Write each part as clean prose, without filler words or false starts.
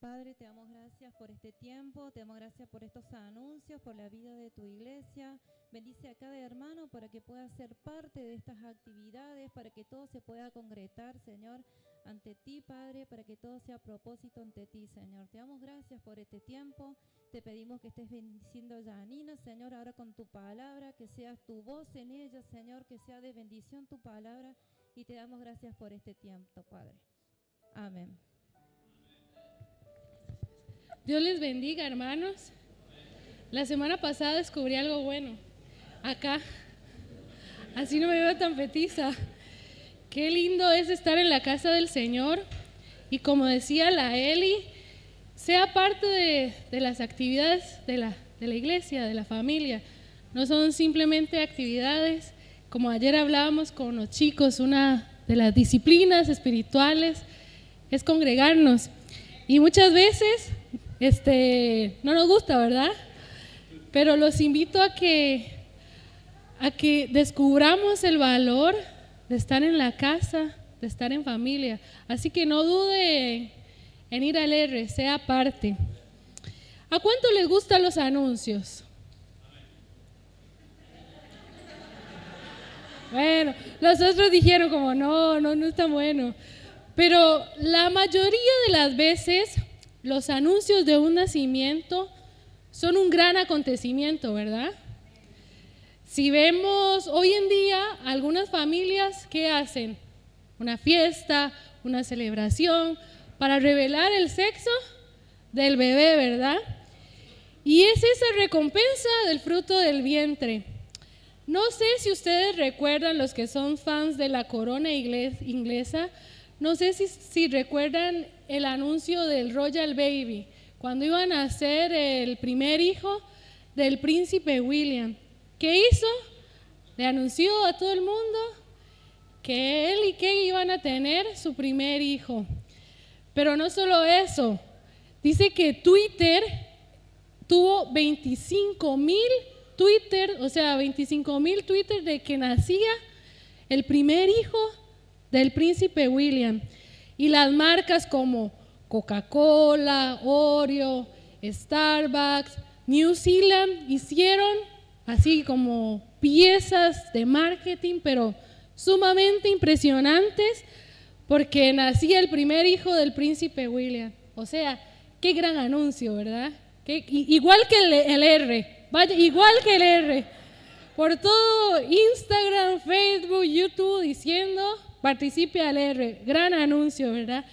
Padre, te damos gracias por este tiempo, te damos gracias por estos anuncios, por la vida de tu iglesia. Bendice a cada hermano para que pueda ser parte de estas actividades, para que todo se pueda concretar, Señor, ante ti, Padre, para que todo sea a propósito ante ti, Señor. Te damos gracias por este tiempo. Te pedimos que estés bendiciendo a Janina, Señor, ahora con tu palabra, que seas tu voz en ella, Señor, que sea de bendición tu palabra. Y te damos gracias por este tiempo, Padre. Amén. Dios les bendiga, hermanos. La semana pasada descubrí algo bueno. Acá, así no me veo tan petiza. Qué lindo es estar en la casa del Señor. Y como decía la Eli, sea parte de las actividades de la iglesia, de la familia. No son simplemente actividades. Como ayer hablábamos con los chicos, una de las disciplinas espirituales es congregarnos. Y muchas veces no nos gusta, ¿verdad? Pero los invito a que descubramos el valor de estar en la casa, de estar en familia. Así que no dude en ir al R, sea parte. ¿A cuánto les gustan los anuncios? Bueno, los otros dijeron como no es tan bueno. Pero la mayoría de las veces los anuncios de un nacimiento son un gran acontecimiento, ¿verdad? Si vemos hoy en día algunas familias, ¿qué hacen? Una fiesta, una celebración para revelar el sexo del bebé, ¿verdad? Y es esa recompensa del fruto del vientre. No sé si ustedes recuerdan, los que son fans de la corona inglesa, no sé si recuerdan el anuncio del Royal Baby, cuando iban a nacer el primer hijo del príncipe William. ¿Qué hizo? Le anunció a todo el mundo que él y Kate iban a tener su primer hijo. Pero no solo eso, dice que Twitter tuvo 25,000 Twitter de que nacía el primer hijo del príncipe William. Y las marcas como Coca-Cola, Oreo, Starbucks, New Zealand hicieron así como piezas de marketing, pero sumamente impresionantes, porque nacía el primer hijo del príncipe William. O sea, qué gran anuncio, ¿verdad? Igual que el R, vaya, igual que el R. Por todo Instagram, Facebook, YouTube diciendo, participe al R. Gran anuncio, ¿verdad?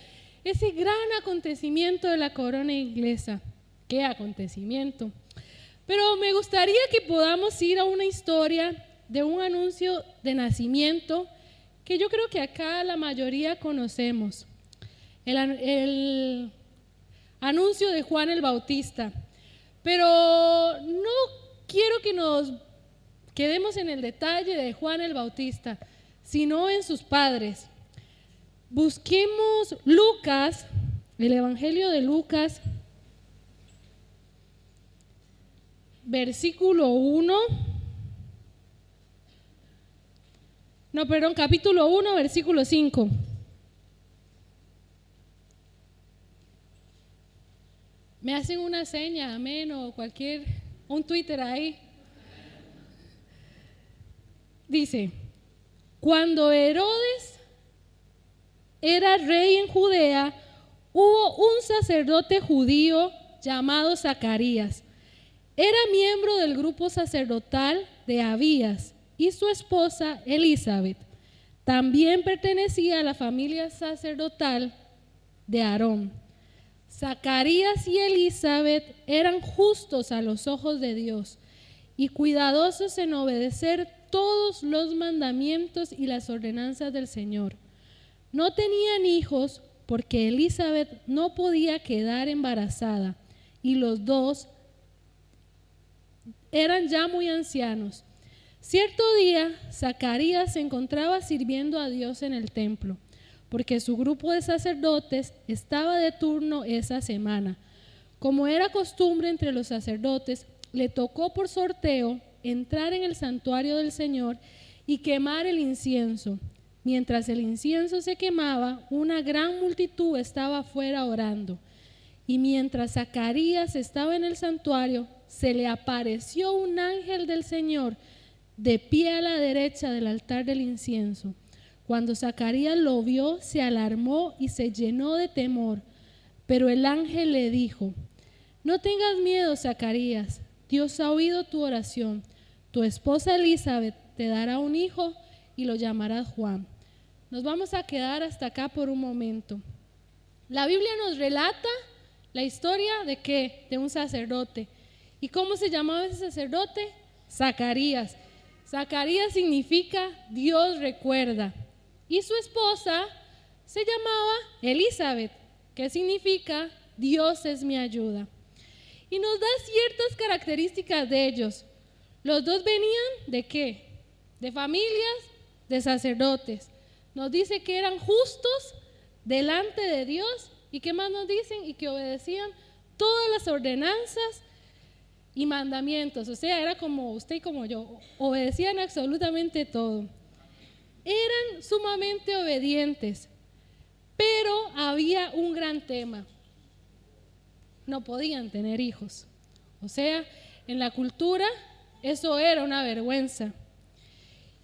Ese gran acontecimiento de la corona inglesa. ¿Qué acontecimiento? Pero me gustaría que podamos ir a una historia de un anuncio de nacimiento que yo creo que acá la mayoría conocemos. El anuncio de Juan el Bautista. Pero no quiero que nos quedemos en el detalle de Juan el Bautista, sino en sus padres. Busquemos Lucas, el Evangelio de Lucas, capítulo 1, versículo 5. Me hacen una seña, amén, o un Twitter ahí. Dice, cuando Herodes era rey en Judea, hubo un sacerdote judío llamado Zacarías. Era miembro del grupo sacerdotal de Abías y su esposa Elizabeth. También pertenecía a la familia sacerdotal de Aarón. Zacarías y Elizabeth eran justos a los ojos de Dios y cuidadosos en obedecer todos los mandamientos y las ordenanzas del Señor. No tenían hijos porque Elizabeth no podía quedar embarazada y los dos eran ya muy ancianos. Cierto día, Zacarías se encontraba sirviendo a Dios en el templo, porque su grupo de sacerdotes estaba de turno esa semana. Como era costumbre entre los sacerdotes, le tocó por sorteo entrar en el santuario del Señor y quemar el incienso. Mientras el incienso se quemaba, una gran multitud estaba afuera orando. Y mientras Zacarías estaba en el santuario, se le apareció un ángel del Señor de pie a la derecha del altar del incienso. Cuando Zacarías lo vio, se alarmó y se llenó de temor. Pero el ángel le dijo: no tengas miedo, Zacarías, Dios ha oído tu oración. Tu esposa Elizabeth te dará un hijo y lo llamarás Juan. Nos vamos a quedar hasta acá por un momento. La Biblia nos relata la historia de ¿qué? De un sacerdote. ¿Y cómo se llamaba ese sacerdote? Zacarías. Zacarías significa Dios recuerda. Y su esposa se llamaba Elizabeth, que significa Dios es mi ayuda. Y nos da ciertas características de ellos. Los dos venían ¿de qué? De familias de sacerdotes. Nos dice que eran justos delante de Dios. ¿Y qué más nos dicen? Y que obedecían todas las ordenanzas y mandamientos. O sea, era como usted y como yo. Obedecían absolutamente todo. Eran sumamente obedientes. Pero había un gran tema. No podían tener hijos. O sea, en la cultura eso era una vergüenza.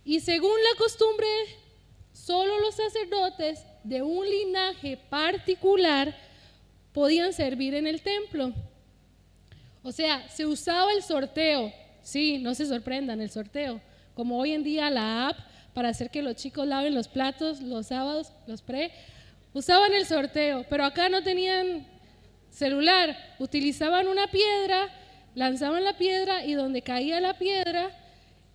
Y según la costumbre, solo los sacerdotes de un linaje particular podían servir en el templo. O sea, se usaba el sorteo. Sí, no se sorprendan, el sorteo. Como hoy en día la app para hacer que los chicos laven los platos los sábados, usaban el sorteo, pero acá no tenían celular, utilizaban una piedra, lanzaban la piedra y donde caía la piedra,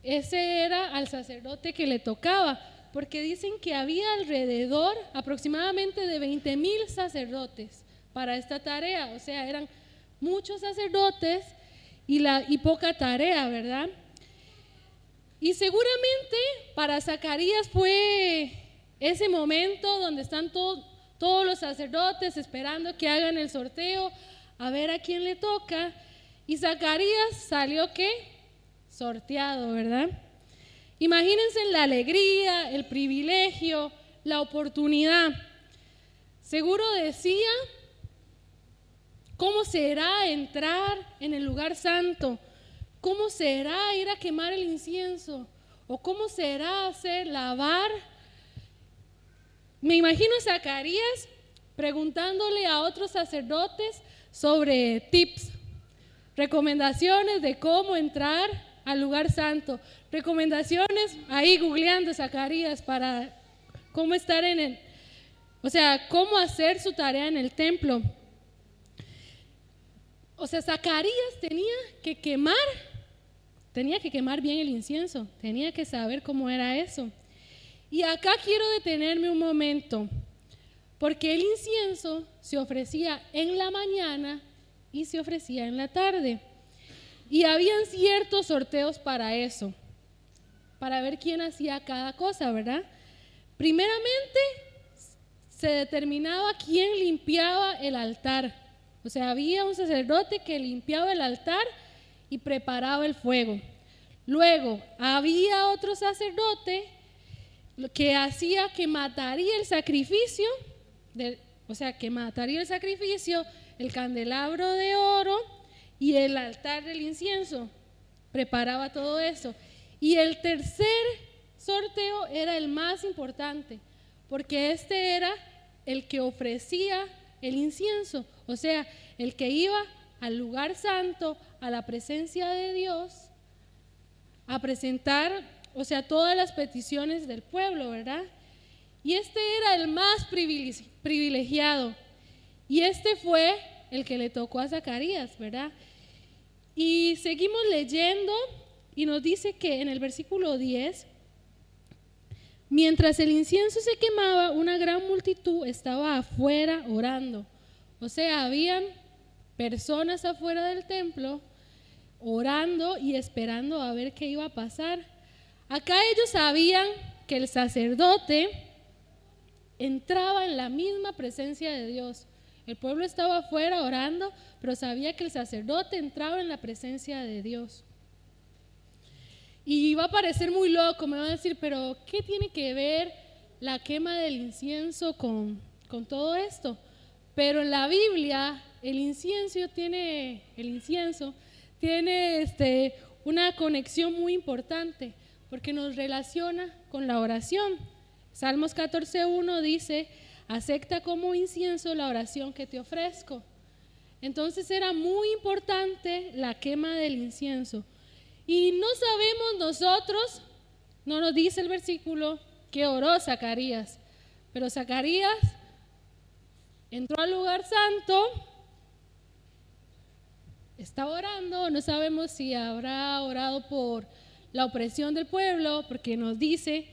ese era al sacerdote que le tocaba, porque dicen que había alrededor aproximadamente de 20,000 sacerdotes para esta tarea, o sea, eran muchos sacerdotes y poca tarea, ¿verdad? Y seguramente para Zacarías fue ese momento donde están todos los sacerdotes esperando que hagan el sorteo, a ver a quién le toca. Y Zacarías salió ¿qué? Sorteado, ¿verdad? Imagínense la alegría, el privilegio, la oportunidad. Seguro decía, ¿cómo será entrar en el lugar santo? ¿Cómo será ir a quemar el incienso? ¿O cómo será hacer lavar? Me imagino a Zacarías preguntándole a otros sacerdotes sobre tips, recomendaciones de cómo entrar al lugar santo, recomendaciones ahí googleando Zacarías para cómo estar cómo hacer su tarea en el templo. O sea, Zacarías tenía que quemar bien el incienso, tenía que saber cómo era eso. Y acá quiero detenerme un momento, porque el incienso se ofrecía en la mañana y se ofrecía en la tarde. Y habían ciertos sorteos para eso, para ver quién hacía cada cosa, ¿verdad? Primeramente, se determinaba quién limpiaba el altar. O sea, había un sacerdote que limpiaba el altar y preparaba el fuego. Luego, había otro sacerdote que mataría el sacrificio, el candelabro de oro y el altar del incienso. Preparaba todo eso. Y el tercer sorteo era el más importante, porque este era el que ofrecía el incienso, o sea, el que iba al lugar santo, a la presencia de Dios, a presentar, todas las peticiones del pueblo, ¿verdad? Y este era el más privilegiado. Y este fue el que le tocó a Zacarías, ¿verdad? Y seguimos leyendo y nos dice que en el versículo 10, mientras el incienso se quemaba, una gran multitud estaba afuera orando. O sea, habían personas afuera del templo orando y esperando a ver qué iba a pasar. Acá ellos sabían que el sacerdote entraba en la misma presencia de Dios. El pueblo estaba afuera orando, pero sabía que el sacerdote entraba en la presencia de Dios. Y va a parecer muy loco, me van a decir, pero ¿qué tiene que ver la quema del incienso con todo esto? Pero en la Biblia el incienso tiene una conexión muy importante porque nos relaciona con la oración. Salmos 14:1 dice: acepta como incienso la oración que te ofrezco. Entonces era muy importante la quema del incienso. Y no sabemos nosotros, no nos dice el versículo, que oró Zacarías. Pero Zacarías entró al lugar santo, estaba orando, no sabemos si habrá orado por la opresión del pueblo, porque nos dice,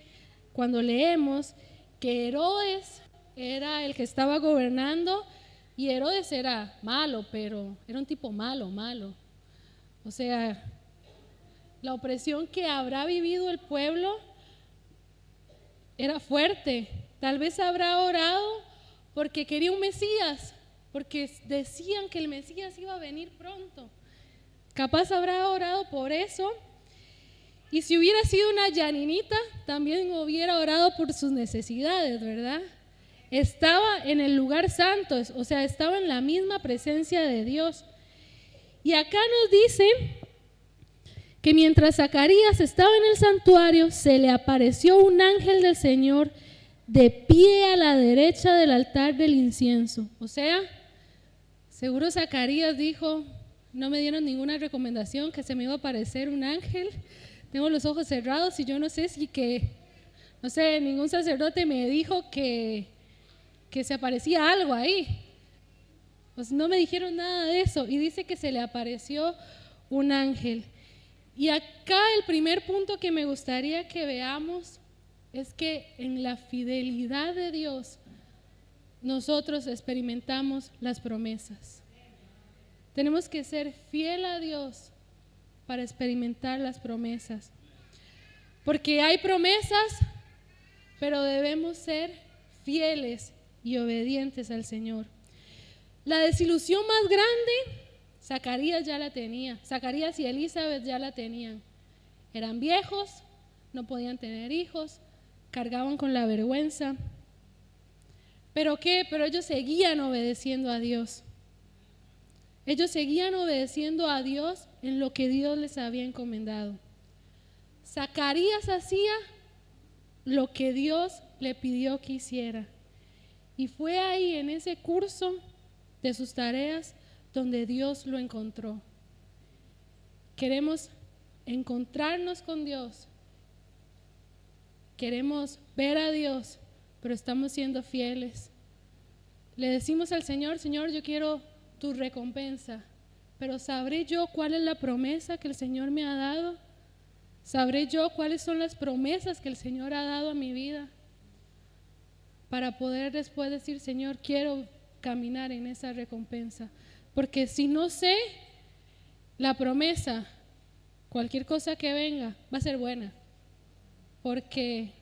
cuando leemos, que Herodes era el que estaba gobernando, y Herodes era malo, pero era un tipo malo. O sea, la opresión que habrá vivido el pueblo era fuerte. Tal vez habrá orado porque quería un Mesías, porque decían que el Mesías iba a venir pronto. Capaz habrá orado por eso. Y si hubiera sido una llaninita, también hubiera orado por sus necesidades, ¿verdad? Estaba en el lugar santo, o sea, estaba en la misma presencia de Dios. Y acá nos dice que mientras Zacarías estaba en el santuario, se le apareció un ángel del Señor de pie a la derecha del altar del incienso. O sea, seguro Zacarías dijo: no me dieron ninguna recomendación que se me iba a aparecer un ángel, tengo los ojos cerrados y yo no sé ningún sacerdote me dijo que se aparecía algo ahí. Pues no me dijeron nada de eso. Y dice que se le apareció un ángel. Y acá el primer punto que me gustaría que veamos es que en la fidelidad de Dios nosotros experimentamos las promesas. Tenemos que ser fiel a Dios para experimentar las promesas. Porque hay promesas, pero debemos ser fieles y obedientes al Señor. La desilusión más grande, Zacarías ya la tenía. Zacarías y Elizabeth ya la tenían. Eran viejos, no podían tener hijos, cargaban con la vergüenza. ¿Pero qué? Pero ellos seguían obedeciendo a Dios. Ellos seguían obedeciendo a Dios en lo que Dios les había encomendado. Zacarías hacía lo que Dios le pidió que hiciera. Y fue ahí, en ese curso de sus tareas, donde Dios lo encontró. Queremos encontrarnos con Dios. Queremos ver a Dios, pero estamos siendo fieles. Le decimos al Señor: Señor, yo quiero tu recompensa, pero ¿sabré yo cuál es la promesa que el Señor me ha dado? ¿Sabré yo cuáles son las promesas que el Señor ha dado a mi vida? Para poder después decir: Señor, quiero caminar en esa recompensa. Porque si no sé la promesa, cualquier cosa que venga va a ser buena, porque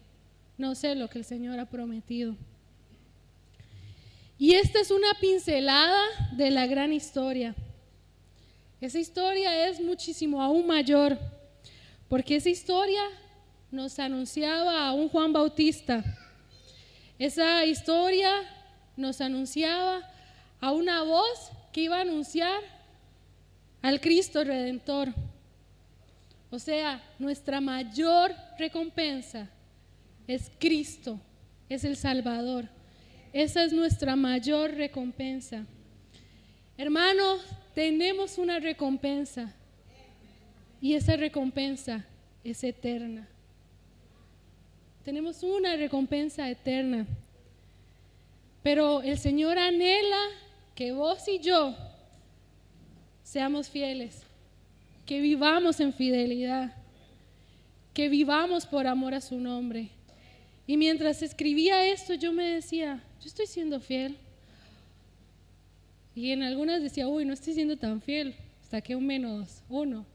no sé lo que el Señor ha prometido. Y esta es una pincelada de la gran historia. Esa historia es muchísimo aún mayor, porque esa historia nos anunciaba a un Juan Bautista. Esa historia nos anunciaba a una voz que iba a anunciar al Cristo Redentor. O sea, nuestra mayor recompensa es Cristo, es el Salvador. Esa es nuestra mayor recompensa. Hermanos, tenemos una recompensa y esa recompensa es eterna. Tenemos una recompensa eterna. Pero el Señor anhela que vos y yo seamos fieles, que vivamos en fidelidad, que vivamos por amor a su nombre. Y mientras escribía esto, yo me decía: yo estoy siendo fiel. Y en algunas decía: uy, no estoy siendo tan fiel, saqué un -1.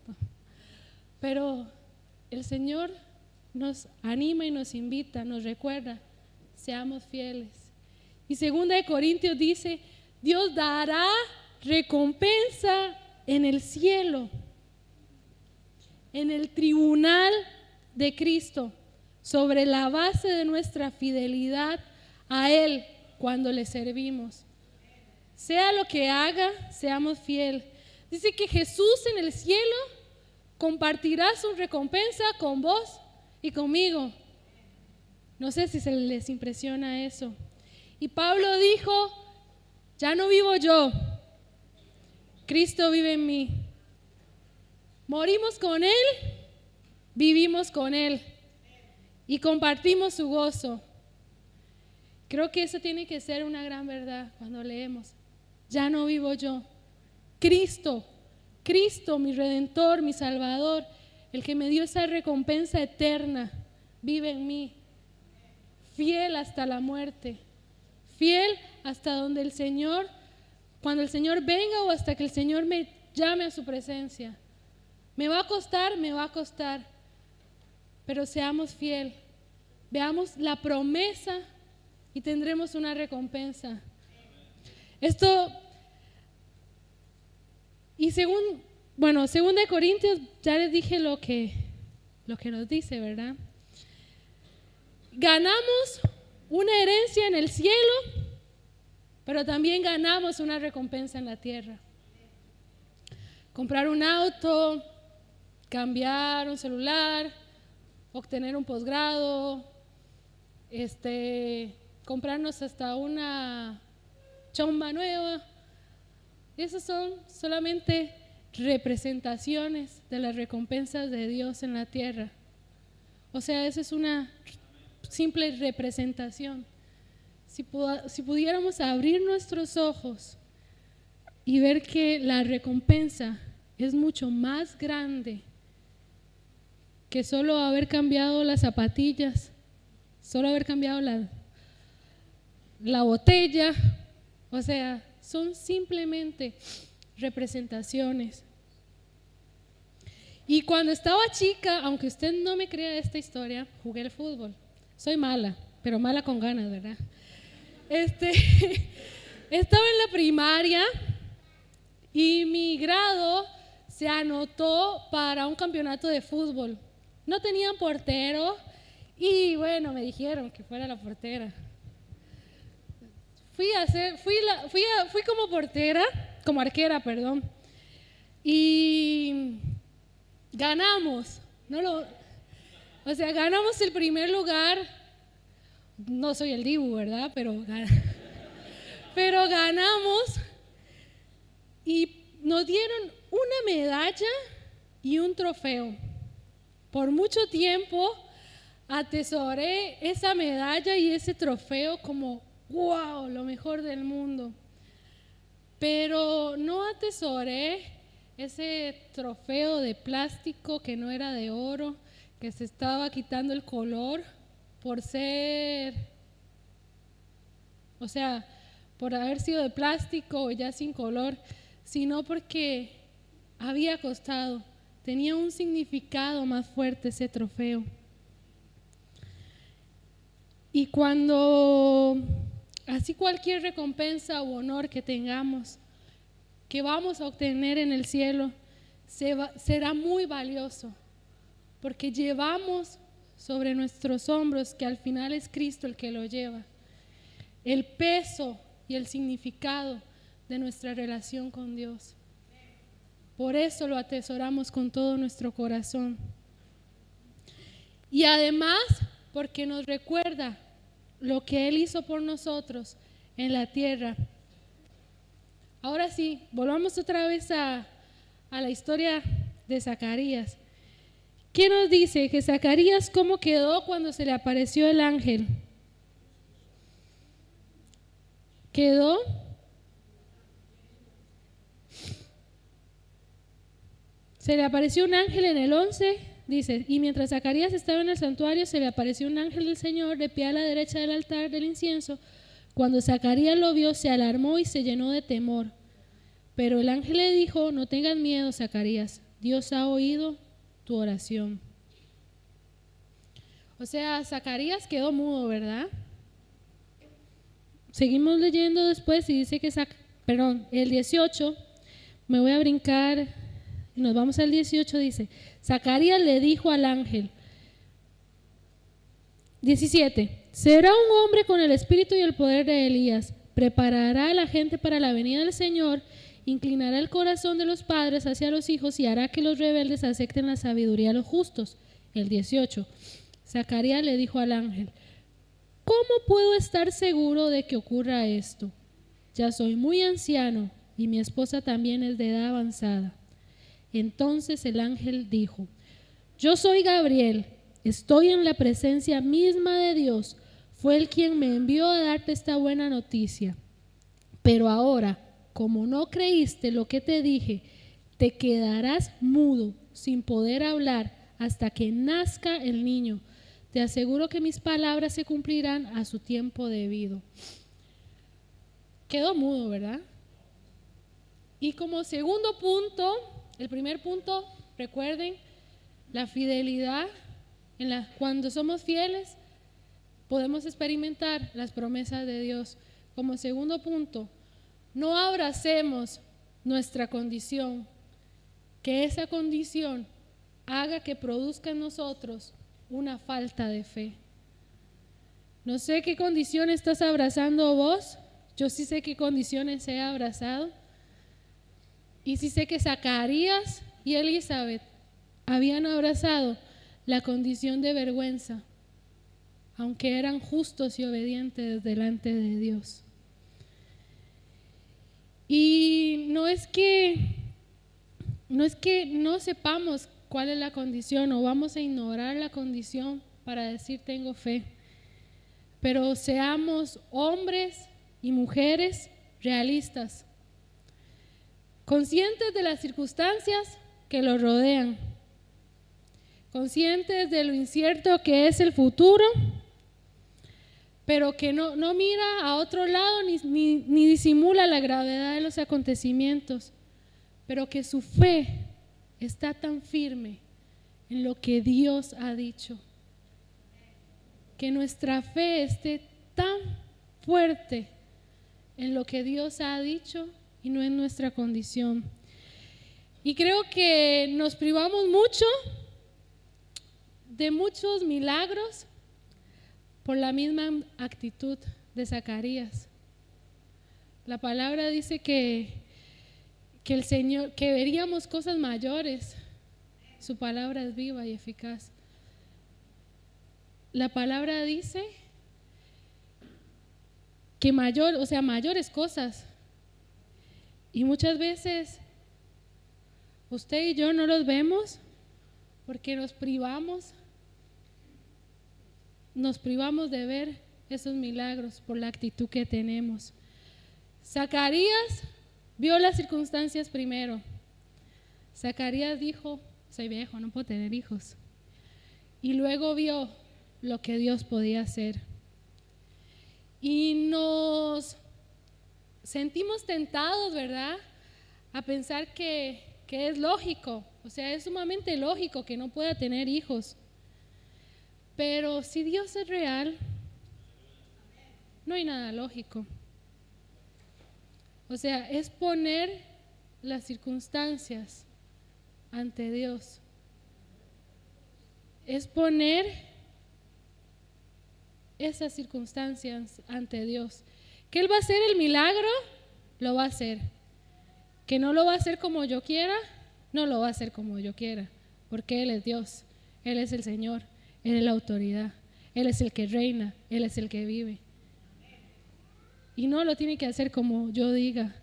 Pero el Señor nos anima y nos invita, nos recuerda: seamos fieles. Y 2 Corintios dice: Dios dará recompensa en el cielo, en el tribunal de Cristo, sobre la base de nuestra fidelidad a Él cuando le servimos. Sea lo que haga, seamos fiel. Dice que Jesús en el cielo compartirá su recompensa con vos y conmigo. No sé si se les impresiona eso. Y Pablo dijo, ya no vivo yo, Cristo vive en mí. Morimos con Él, vivimos con Él y compartimos su gozo. Creo que eso tiene que ser una gran verdad cuando leemos. Ya no vivo yo, Cristo, mi Redentor, mi Salvador, el que me dio esa recompensa eterna, vive en mí. Fiel hasta la muerte, fiel hasta donde el Señor, cuando el Señor venga o hasta que el Señor me llame a su presencia. Me va a costar, pero seamos fiel. Veamos la promesa y tendremos una recompensa. Esto, y según de Corintios, ya les dije lo que nos dice, ¿verdad? Ganamos una herencia en el cielo, pero también ganamos una recompensa en la tierra. Comprar un auto, cambiar un celular, obtener un posgrado, comprarnos hasta una chomba nueva. Esas son solamente representaciones de las recompensas de Dios en la tierra. O sea, eso es una simple representación. Si pudiéramos abrir nuestros ojos y ver que la recompensa es mucho más grande que solo haber cambiado las zapatillas, solo haber cambiado la botella, o sea, son simplemente representaciones. Y cuando estaba chica, aunque usted no me crea esta historia, jugué al fútbol. Soy mala, pero mala con ganas, ¿verdad? Estaba en la primaria y mi grado se anotó para un campeonato de fútbol. No tenían portero y bueno, me dijeron que fuera la portera. Fui como portera, como arquera, perdón. Y ganamos. Ganamos el primer lugar. No soy el Dibu, ¿verdad? Pero ganamos y nos dieron una medalla y un trofeo. Por mucho tiempo atesoré esa medalla y ese trofeo como ¡wow! Lo mejor del mundo. Pero no atesoré ese trofeo de plástico que no era de oro, que se estaba quitando el color por haber sido de plástico o ya sin color, sino porque había costado, tenía un significado más fuerte ese trofeo. Y cuando, así cualquier recompensa u honor que tengamos, que vamos a obtener en el cielo, será muy valioso, porque llevamos sobre nuestros hombros, que al final es Cristo el que lo lleva, el peso y el significado de nuestra relación con Dios. Por eso lo atesoramos con todo nuestro corazón. Y además, porque nos recuerda lo que Él hizo por nosotros en la tierra. Ahora sí, volvamos otra vez a la historia de Zacarías. ¿Qué nos dice? Que Zacarías, ¿cómo quedó cuando se le apareció el ángel? Quedó se le apareció un ángel en el 11, dice, y mientras Zacarías estaba en el santuario, se le apareció un ángel del Señor de pie a la derecha del altar del incienso. Cuando Zacarías lo vio, se alarmó y se llenó de temor. Pero el ángel le dijo, no tengas miedo, Zacarías, Dios ha oído tu oración. O sea, Zacarías quedó mudo, ¿verdad? Seguimos leyendo después y dice que, el 18, me voy a brincar, nos vamos al 18, dice, Zacarías le dijo al ángel, 17, será un hombre con el espíritu y el poder de Elías, preparará a la gente para la venida del Señor, inclinará el corazón de los padres hacia los hijos y hará que los rebeldes acepten la sabiduría de los justos. El 18. Zacarías le dijo al ángel: ¿cómo puedo estar seguro de que ocurra esto? Ya soy muy anciano y mi esposa también es de edad avanzada. Entonces el ángel dijo: yo soy Gabriel, estoy en la presencia misma de Dios. Fue Él quien me envió a darte esta buena noticia. Pero ahora, como no creíste lo que te dije, te quedarás mudo, sin poder hablar, hasta que nazca el niño. Te aseguro que mis palabras se cumplirán a su tiempo debido. Quedó mudo, ¿verdad? Y como segundo punto, el primer punto, recuerden, la fidelidad. Cuando somos fieles, podemos experimentar las promesas de Dios. Como segundo punto, no abracemos nuestra condición, que esa condición haga que produzca en nosotros una falta de fe. No sé qué condición estás abrazando vos, yo sí sé qué condiciones he abrazado, y sí sé que Zacarías y Elizabeth habían abrazado la condición de vergüenza, aunque eran justos y obedientes delante de Dios. Y no es que no sepamos cuál es la condición o vamos a ignorar la condición para decir tengo fe, pero seamos hombres y mujeres realistas, conscientes de las circunstancias que los rodean, conscientes de lo incierto que es el futuro, pero que no mira a otro lado ni disimula la gravedad de los acontecimientos, pero que su fe está tan firme en lo que Dios ha dicho, que nuestra fe esté tan fuerte en lo que Dios ha dicho y no en nuestra condición. Y creo que nos privamos mucho de muchos milagros por la misma actitud de Zacarías. La palabra dice que el Señor, que veríamos cosas mayores. Su palabra es viva y eficaz. La palabra dice que mayores cosas. Y muchas veces usted y yo no los vemos porque nos privamos de ver esos milagros por la actitud que tenemos. Zacarías vio las circunstancias primero. Zacarías dijo: soy viejo, no puedo tener hijos. Y luego vio lo que Dios podía hacer. Y nos sentimos tentados, ¿verdad?, a pensar que es lógico, o sea, es sumamente lógico que no pueda tener hijos. Pero si Dios es real, no hay nada lógico. O sea, es poner las circunstancias ante Dios. Es poner esas circunstancias ante Dios. Que Él va a hacer el milagro, lo va a hacer. Que no lo va a hacer como yo quiera, no lo va a hacer como yo quiera. Porque Él es Dios, Él es el Señor, Él es la autoridad, Él es el que reina, Él es el que vive. Y no lo tiene que hacer como yo diga,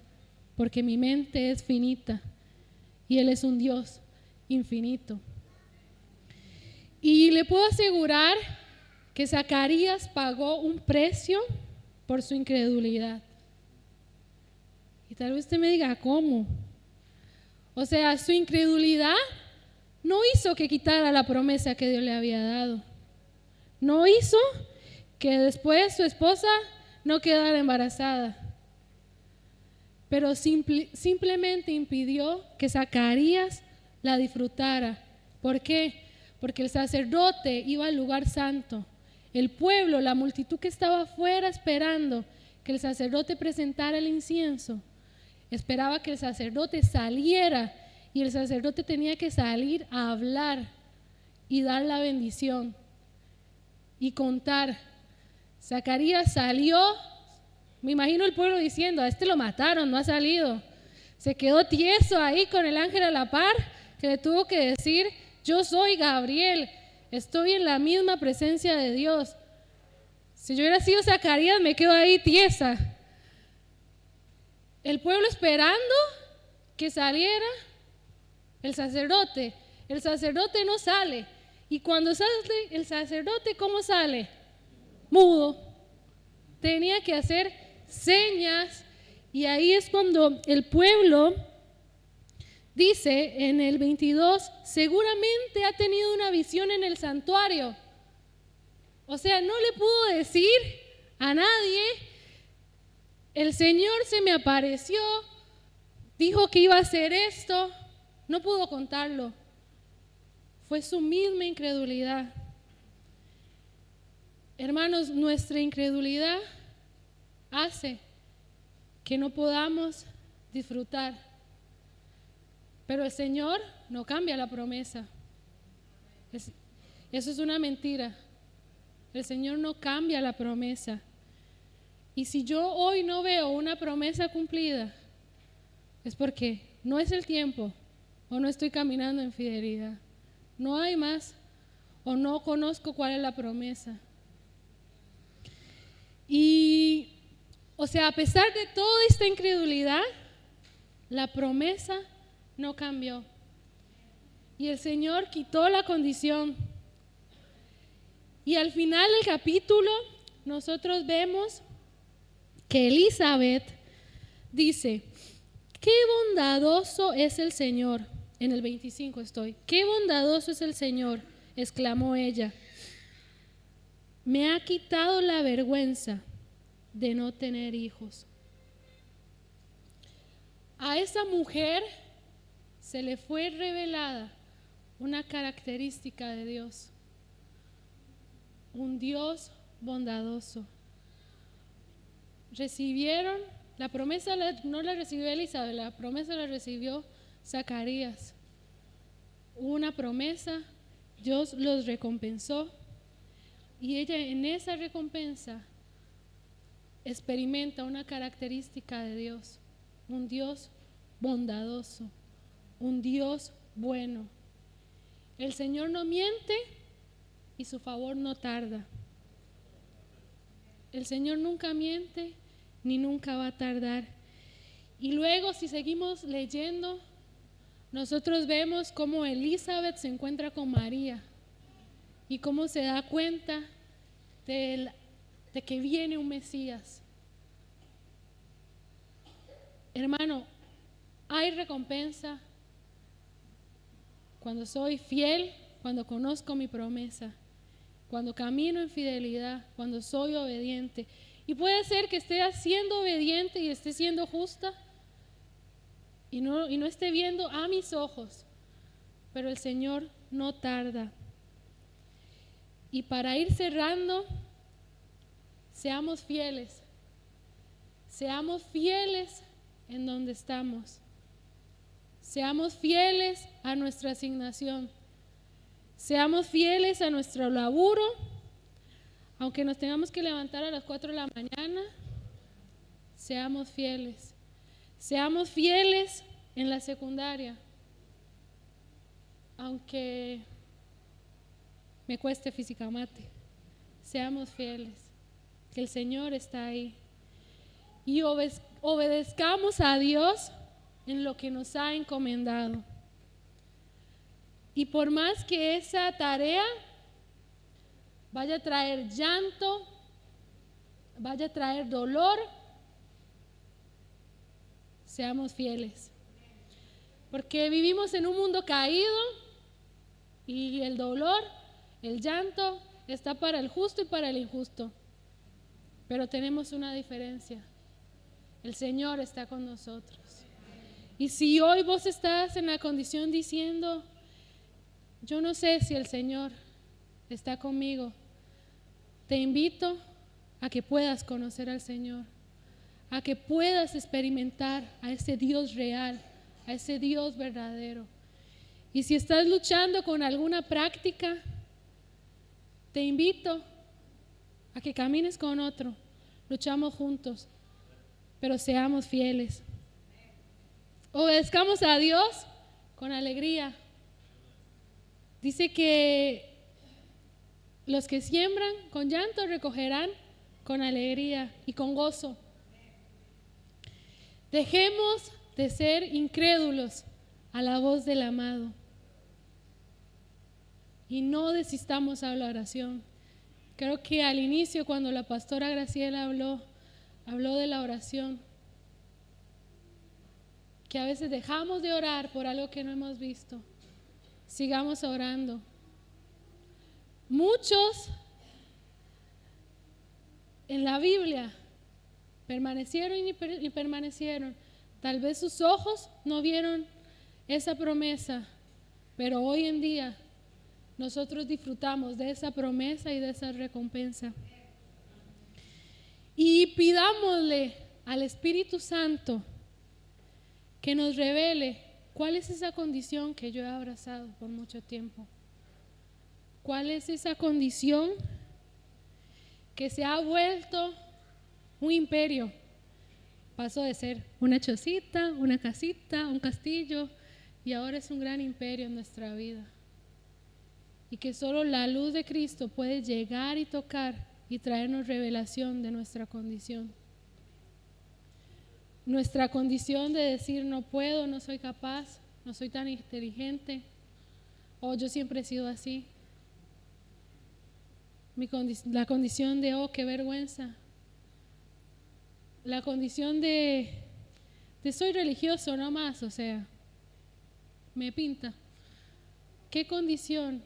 porque mi mente es finita y Él es un Dios infinito. Y le puedo asegurar que Zacarías pagó un precio por su incredulidad. Y tal vez usted me diga, ¿cómo? O sea, su incredulidad no hizo que quitara la promesa que Dios le había dado. No hizo que después su esposa no quedara embarazada. Pero simplemente impidió que Zacarías la disfrutara. ¿Por qué? Porque el sacerdote iba al lugar santo. El pueblo, la multitud que estaba afuera esperando que el sacerdote presentara el incienso, esperaba que el sacerdote saliera, y el sacerdote tenía que salir a hablar y dar la bendición y contar. Zacarías salió Me imagino el pueblo diciendo, a este lo mataron, no ha salido. Se quedó tieso ahí con el ángel a la par, que le tuvo que decir, yo soy Gabriel, estoy en la misma presencia de Dios. Si yo hubiera sido Zacarías, me quedo ahí tiesa. El pueblo esperando que saliera el sacerdote. El sacerdote no sale. Y cuando sale el sacerdote, ¿cómo sale? Mudo. Tenía que hacer señas. Y ahí es cuando el pueblo dice en el 22, seguramente ha tenido una visión en el santuario. O sea, no le pudo decir a nadie, el Señor se me apareció, dijo que iba a hacer esto, no pudo contarlo. Fue su misma incredulidad. Hermanos, nuestra incredulidad hace que no podamos disfrutar. Pero el Señor no cambia la promesa. Eso es una mentira. El Señor no cambia la promesa. Y si yo hoy no veo una promesa cumplida, es porque no es el tiempo o no estoy caminando en fidelidad. No hay más o no conozco cuál es la promesa. Y, o sea, a pesar de toda esta incredulidad, la promesa no cambió. Y el Señor quitó la condición. Y al final del capítulo, nosotros vemos que Elizabeth dice, qué bondadoso es el Señor. En el 25 estoy. Qué bondadoso es el Señor, exclamó ella. Me ha quitado la vergüenza de no tener hijos. A esa mujer se le fue revelada una característica de Dios. Un Dios bondadoso. Recibieron, la promesa no la recibió Elizabeth, la promesa la recibió Zacarías. Una promesa, Dios los recompensó y ella en esa recompensa experimenta una característica de Dios, un Dios bondadoso, un Dios bueno. El Señor no miente y su favor no tarda. El Señor nunca miente ni nunca va a tardar. Y luego, si seguimos leyendo, nosotros vemos cómo Elizabeth se encuentra con María y cómo se da cuenta de que viene un Mesías. Hermano, hay recompensa cuando soy fiel, cuando conozco mi promesa, cuando camino en fidelidad, cuando soy obediente. Y puede ser que esté siendo obediente y esté siendo justa y no esté viendo a mis ojos, pero el Señor no tarda. Y para ir cerrando, seamos fieles en donde estamos, seamos fieles a nuestra asignación, seamos fieles a nuestro laburo, aunque nos tengamos que levantar a las 4 de la mañana, seamos fieles en la secundaria, aunque me cueste física mate, seamos fieles, que el Señor está ahí y obedezcamos a Dios en lo que nos ha encomendado. Y por más que esa tarea vaya a traer llanto, vaya a traer dolor, seamos fieles. Porque vivimos en un mundo caído y el dolor, el llanto está para el justo y para el injusto. Pero tenemos una diferencia. El Señor está con nosotros. Y si hoy vos estás en la condición diciendo, yo no sé si el Señor está conmigo, te invito a que puedas conocer al Señor, a que puedas experimentar a ese Dios real, a ese Dios verdadero. Y si estás luchando con alguna práctica, te invito a que camines con otro, luchamos juntos, pero seamos fieles. Obedezcamos a Dios con alegría. Dice que los que siembran con llanto recogerán con alegría y con gozo. Dejemos de ser incrédulos a la voz del amado y no desistamos a la oración. Creo que al inicio, cuando la pastora Graciela habló de la oración, que a veces dejamos de orar por algo que no hemos visto. Sigamos orando. Muchos en la Biblia permanecieron y permanecieron. Tal vez sus ojos no vieron esa promesa, pero hoy en día nosotros disfrutamos de esa promesa y de esa recompensa. Y pidámosle al Espíritu Santo que nos revele cuál es esa condición que yo he abrazado por mucho tiempo. ¿Cuál es esa condición que se ha vuelto un imperio? Pasó de ser una chocita, una casita, un castillo, y ahora es un gran imperio en nuestra vida. Y que solo la luz de Cristo puede llegar y tocar y traernos revelación de nuestra condición. Nuestra condición de decir no puedo, no soy capaz, no soy tan inteligente, o yo siempre he sido así. La condición de oh, qué vergüenza. La condición de soy religioso no más, o sea, me pinta. ¿Qué condición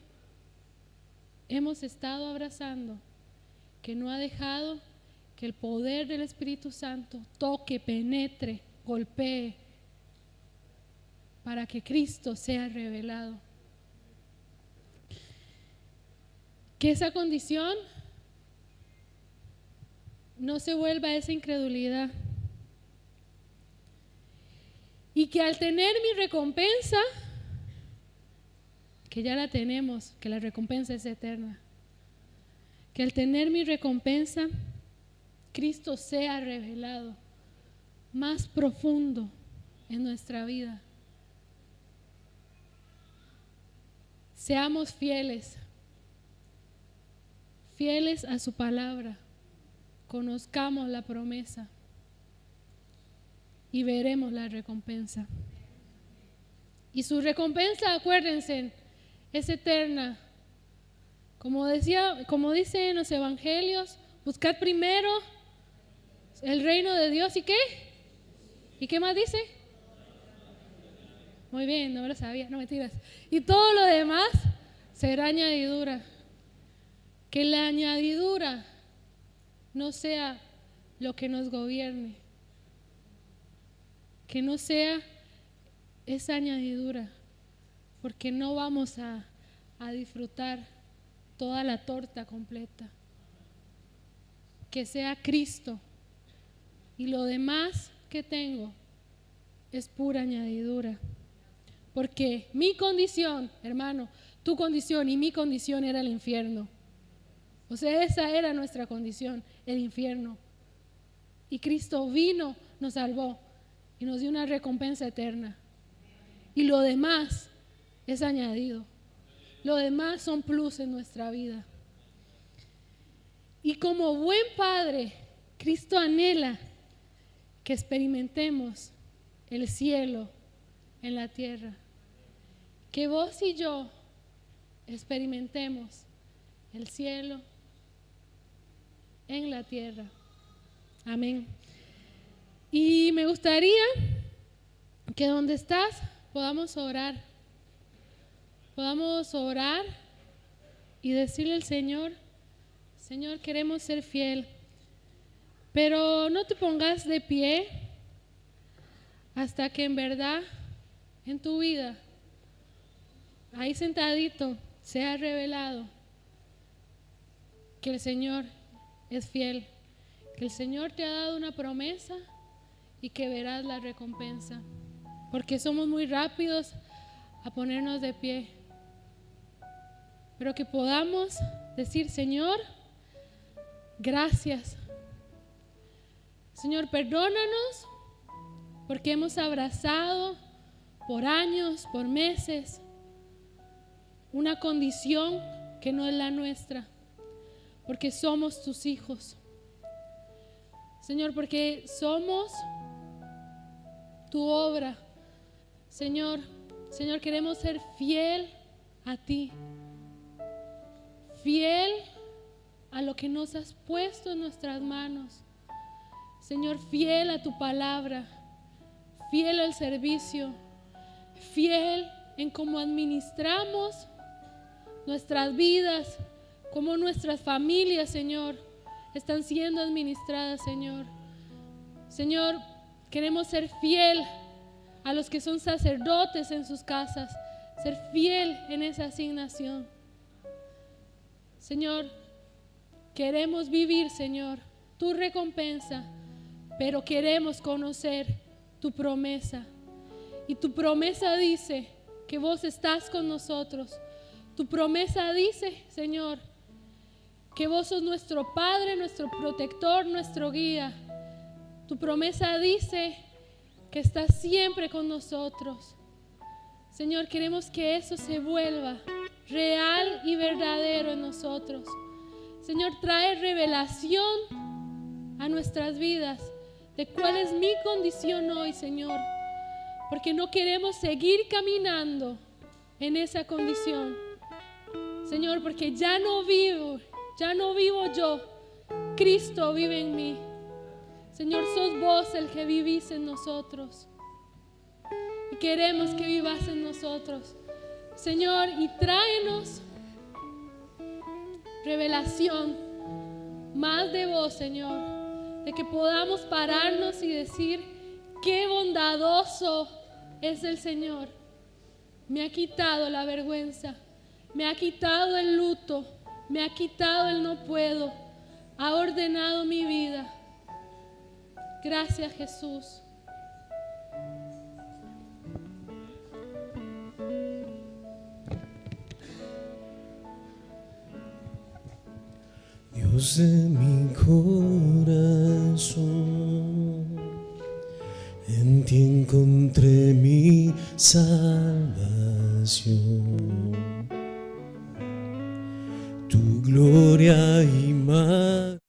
hemos estado abrazando que no ha dejado que el poder del Espíritu Santo toque, penetre, golpee para que Cristo sea revelado? Que esa condición no se vuelva esa incredulidad. Y que al tener mi recompensa, que ya la tenemos, que la recompensa es eterna, que al tener mi recompensa, Cristo sea revelado más profundo en nuestra vida. Seamos fieles a su palabra, conozcamos la promesa y veremos la recompensa. Y su recompensa, acuérdense, es eterna. Como dice en los evangelios, buscad primero el reino de Dios. ¿Y qué? ¿Y qué más dice? Muy bien, no me lo sabía, no mentiras. Y todo lo demás será añadidura. Que la añadidura no sea lo que nos gobierne. Que no sea esa añadidura, porque no vamos a disfrutar toda la torta completa. Que sea Cristo y lo demás que tengo es pura añadidura. Porque mi condición, hermano, tu condición y mi condición era el infierno. O sea, esa era nuestra condición, el infierno. Y Cristo vino, nos salvó y nos dio una recompensa eterna. Y lo demás es añadido. Lo demás son plus en nuestra vida. Y como buen Padre, Cristo anhela que experimentemos el cielo en la tierra. Que vos y yo experimentemos el cielo en la tierra. Amén. Y me gustaría que donde estás podamos orar. Podamos orar y decirle al Señor: Señor, queremos ser fiel, pero no te pongas de pie hasta que en verdad en tu vida, ahí sentadito, sea revelado que el Señor es fiel, que el Señor te ha dado una promesa y que verás la recompensa, porque somos muy rápidos a ponernos de pie, pero que podamos decir: Señor, gracias. Señor, perdónanos porque hemos abrazado por años, por meses, una condición que no es la nuestra, porque somos tus hijos. Señor, porque somos tu obra. Señor, queremos ser fiel a ti, fiel a lo que nos has puesto en nuestras manos. Señor, fiel a tu palabra, fiel al servicio, fiel en cómo administramos nuestras vidas, cómo nuestras familias, Señor, están siendo administradas, Señor. Señor, queremos ser fiel a los que son sacerdotes en sus casas, ser fiel en esa asignación. Señor, queremos vivir, Señor, tu recompensa, pero queremos conocer tu promesa. Y tu promesa dice que vos estás con nosotros. Tu promesa dice, Señor, que vos sos nuestro Padre, nuestro protector, nuestro guía. Tu promesa dice que estás siempre con nosotros. Señor, queremos que eso se vuelva real y verdadero en nosotros. Señor, trae revelación a nuestras vidas de cuál es mi condición hoy, Señor, porque no queremos seguir caminando en esa condición, Señor, porque ya no vivo yo, Cristo vive en mí. Señor, sos vos el que vivís en nosotros y queremos que vivas en nosotros, Señor, y tráenos revelación más de vos, Señor, de que podamos pararnos y decir: qué bondadoso es el Señor. Me ha quitado la vergüenza, me ha quitado el luto, me ha quitado el no puedo, ha ordenado mi vida. Gracias, Jesús. Dios de mi corazón, en ti encontré mi salvación. Tu gloria y majestad